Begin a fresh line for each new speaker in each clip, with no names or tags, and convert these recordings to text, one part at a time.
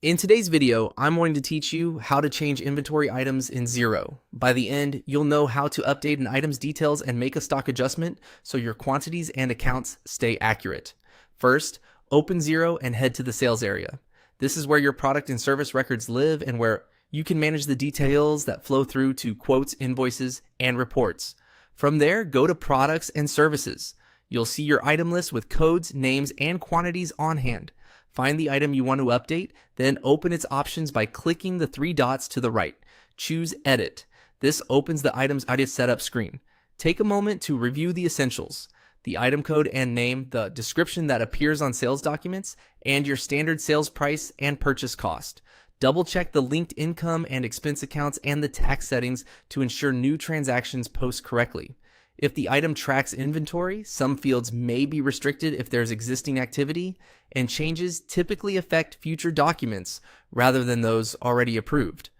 In today's video, I'm going to teach you how to change inventory items in Xero. By the end, you'll know how to update an item's details and make a stock adjustment so your quantities and accounts stay accurate. First, open Xero and head to the sales area. This is where your product and service records live and where you can manage the details that flow through to quotes, invoices, and reports. From there, go to products and services. You'll see your item list with codes, names, and quantities on hand. Find the item you want to update, then open its options by clicking the three dots to the right. Choose Edit. This opens the item's item setup screen. Take a moment to review the essentials: the item code and name, the description that appears on sales documents, and your standard sales price and purchase cost. Double check the linked income and expense accounts and the tax settings to ensure new transactions post correctly. If the item tracks inventory, some fields may be restricted if there's existing activity, and changes typically affect future documents rather than those already approved.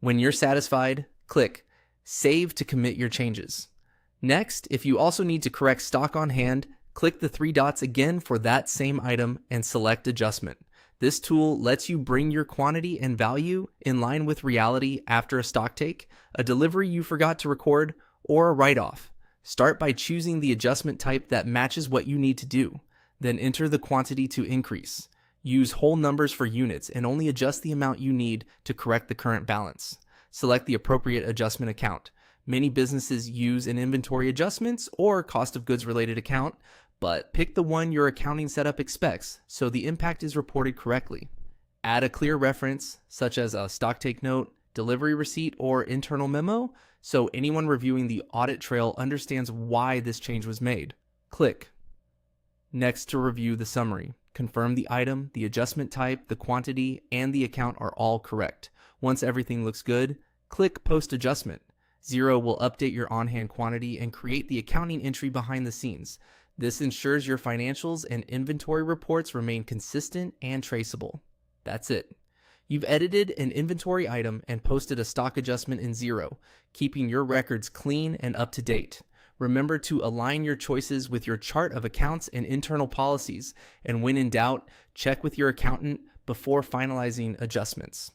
When you're satisfied, click Save to commit your changes. Next, if you also need to correct stock on hand, click the three dots again for that same item and select Adjustment. This tool lets you bring your quantity and value in line with reality after a stock take, a delivery you forgot to record, or a write-off. Start by choosing the adjustment type that matches what you need to do. Then enter the quantity to increase. Use whole numbers for units and only adjust the amount you need to correct the current balance. Select the appropriate adjustment account. Many businesses use an inventory adjustments or cost of goods related account, but pick the one your accounting setup expects so the impact is reported correctly. Add a clear reference, such as a stock take note, delivery receipt, or internal memo, so anyone reviewing the audit trail understands why this change was made. Click. Next, to review the summary. Confirm the item, the adjustment type, the quantity, and the account are all correct. Once everything looks good, click Post Adjustment. Xero will update your on-hand quantity and create the accounting entry behind the scenes. This ensures your financials and inventory reports remain consistent and traceable. That's it. You've edited an inventory item and posted a stock adjustment in Xero, keeping your records clean and up to date. Remember to align your choices with your chart of accounts and internal policies, and when in doubt, check with your accountant before finalizing adjustments.